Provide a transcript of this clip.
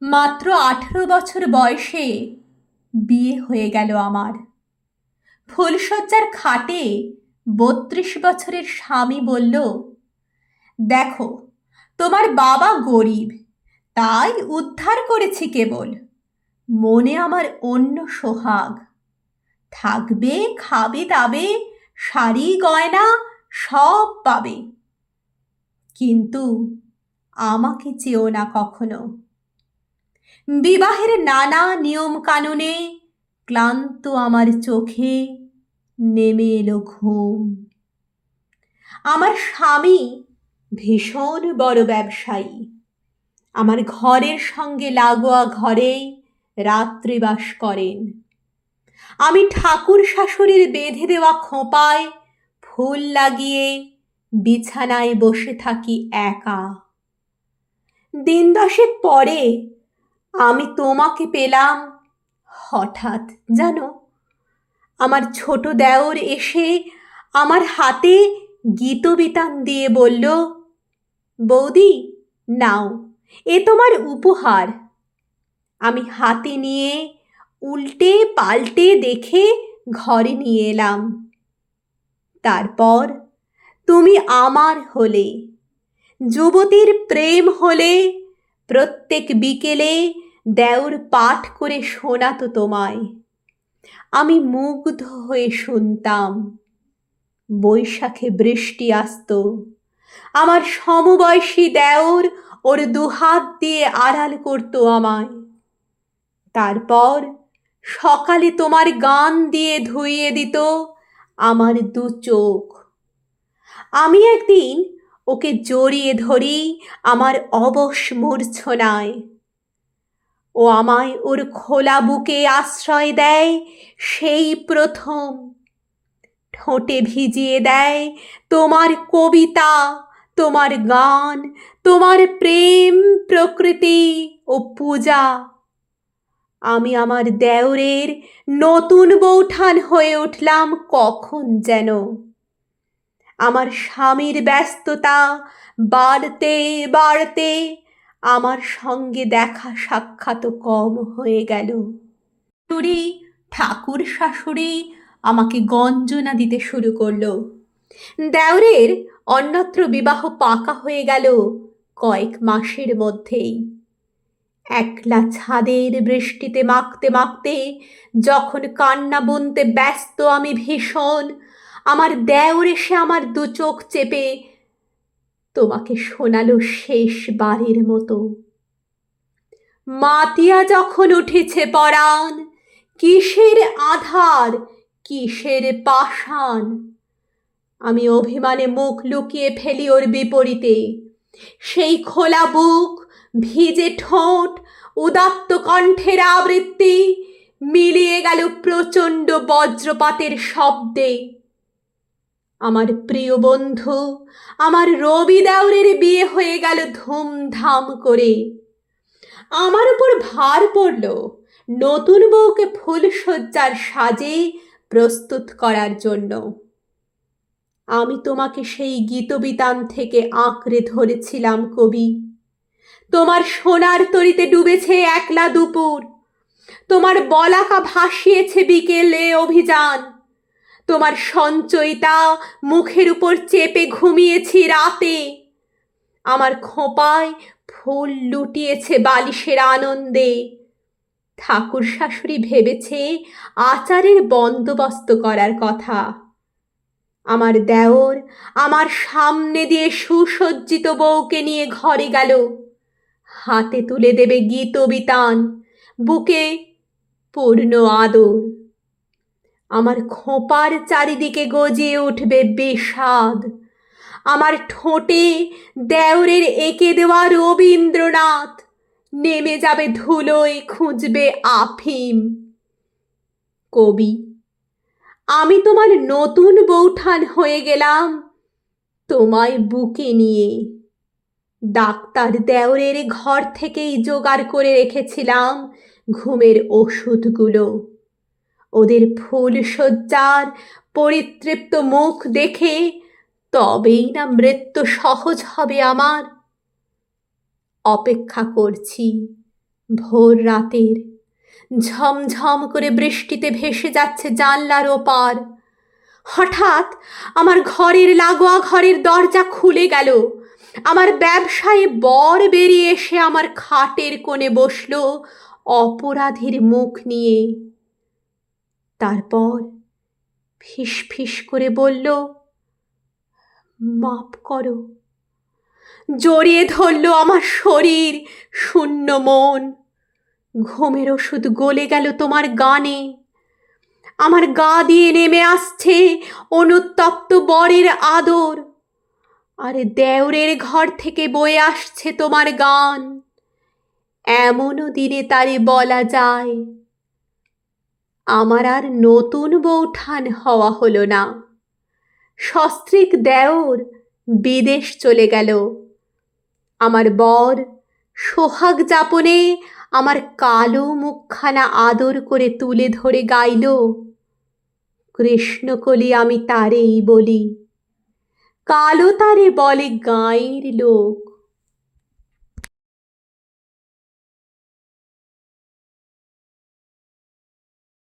মাত্র 18 বছর বয়সে বিয়ে হয়ে গেল আমার। ফুলশয্যার খাটে 32 বছরের স্বামী বলল, দেখো, তোমার বাবা গরিব, তাই উদ্ধার করেছি কেবল। মনে আমার অন্য সোহাগ, থাকবে, খাবে দাবে, শাড়ি গয়না সব পাবে, কিন্তু আমাকে চেও না কখনো। বিবাহের নানা নিয়ম কানুনে ক্লান্ত আমার চোখে নেমে এলো ঘুম। আমার স্বামী ভীষণ বড় ব্যবসায়ী। আমার ঘরের সঙ্গে লাগোয়া ঘরে রাত্রিবাস করেন। আমি ঠাকুর শাশুড়ির বেঁধে দেওয়া খোঁপায় ফুল লাগিয়ে বিছানায় বসে থাকি একা। দিন দশেক পরে আমি তোমাকে পেলাম হঠাৎ, জানো। আমার ছোট দেওর এসে আমার হাতে গীতবিতান দিয়ে বলল, বৌদি, নাও, এ তোমার উপহার। আমি হাতে নিয়ে উল্টে পাল্টে দেখে ঘরে নিয়ে এলাম। তারপর তুমি আমার হলে, যুবতীর প্রেম হলে। প্রত্যেক বিকেলে দেওর পাঠ করে শোনাতো তোমায়। আমি মুগ্ধ হয়ে শুনতাম। বৈশাখে বৃষ্টি আসতো, আমার সমবয়সী দেওর ওর দুহাত দিয়ে আড়াল করতো আমায়। তারপর সকালে তোমার গান দিয়ে ধুইয়ে দিত আমার দু চোখ। আমি একদিন ওকে জড়িয়ে ধরি আমার অবশ মূর্ছনায়। ও আমায় ওর খোলা বুকে আশ্রয় দেয় সেই প্রথম। ঠোঁটে ভিজিয়ে দেয় তোমার কবিতা, তোমার গান, তোমার প্রেম, প্রকৃতি ও পূজা। আমি আমার দেওরের নতুন বৌঠান হয়ে উঠলাম কখন যেন। আমার স্বামীর ব্যস্ততা বাড়তে বাড়তে আমার সঙ্গে দেখা সাক্ষাৎ কম হয়ে গেল। শাশুড়ি, ঠাকুর শাশুড়ি আমাকে গঞ্জনা দিতে শুরু করলো। দেওরের অন্যত্র বিবাহ পাকা হয়ে গেল কয়েক মাসের মধ্যেই। একলা ছাদের বৃষ্টিতে মাখতে মাখতে যখন কান্না বুনতে ব্যস্ত আমি ভীষণ, আমার দেওর এসে আমার দু চোখ চেপে তোমাকে শোনালো শেষবারের মতো, মাতিয়া যখন উঠেছে পরাণ, কিসের আধার, কিসের পাষাণ। আমি অভিমানে মুখ লুকিয়ে ফেলি ওর বিপরীতে। সেই খোলা বুক, ভিজে ঠোঁট, উদাত্ত কণ্ঠের আবৃত্তি মিলিয়ে গেল প্রচণ্ড বজ্রপাতের শব্দে। আমার প্রিয় বন্ধু, আমার রবি দেওরের বিয়ে হয়ে গেল ধুমধাম করে। আমার উপর ভার পড়ল নতুন বউকে ফুলশয্যার সাজে প্রস্তুত করার জন্য। আমি তোমাকে সেই গীতবিতান থেকে আঁকড়ে ধরেছিলাম কবি। তোমার সোনার তরিতে ডুবেছে একলা দুপুর, তোমার বলাকা ভাসিয়েছে বিকেলে অভিযান, তোমার সঞ্চয়িতা মুখের উপর চেপে ঘুমিয়েছি রাতে। আমার খোঁপায় ফুল লুটিয়েছে বালিশের আনন্দে। ঠাকুর শাশুড়ি ভেবেছে আচারের বন্দোবস্ত করার কথা। আমার দেওর আমার সামনে দিয়ে সুসজ্জিত বউকে নিয়ে ঘরে গেল। হাতে তুলে দেবে গীতবিতান, বুকে পূর্ণ আদর। আমার খোঁপার চারিদিকে গজিয়ে উঠবে বিষাদ। আমার ঠোঁটে দেওরের এঁকে দেওয়া রবীন্দ্রনাথ নেমে যাবে ধুলোয়, খুঁজবে আফিম। কবি, আমি তোমার নতুন বৌঠান হয়ে গেলাম তোমায় বুকে নিয়ে। ডাক্তার দেওরের ঘর থেকেই জোগাড় করে রেখেছিলাম ঘুমের ওষুধগুলো। ওদের ফুলশয্যার পরিতৃপ্ত মুখ দেখে তবেই না মৃত্যু সহজ হবে আমার। অপেক্ষা করছি ভোর রাতের ঝমঝম করে বৃষ্টিতে ভেসে যাচ্ছে জানলার ওপার। হঠাৎ আমার ঘরের লাগোয়া ঘরের দরজা খুলে গেল। আমার ব্যবসায়ী বর বেরিয়ে এসে আমার খাটের কোণে বসল অপরাধীর মুখ নিয়ে। তারপর ফিস ফিস করে বলল, মাপ করো। জড়িয়ে ধরল আমার শরীর, শূন্য মন। ঘুমের ওষুধ গলে গেল তোমার গানে। আমার গা দিয়ে নেমে আসছে অনুতপ্ত বরের আদর, আর দেওরের ঘর থেকে বয়ে আসছে তোমার গান। এমনও দিনে তারে বলা যায়, আমার আর নতুন বৌঠান হওয়া হলো না। সস্ত্রীক দেওর বিদেশ চলে গেল। আমার বর সোহাগ যাপনে আমার কালো মুখখানা আদর করে তুলে ধরে গাইল, কৃষ্ণকলি আমি তারেই বলি, কালো তারে বলে গাঁয়ের লোক।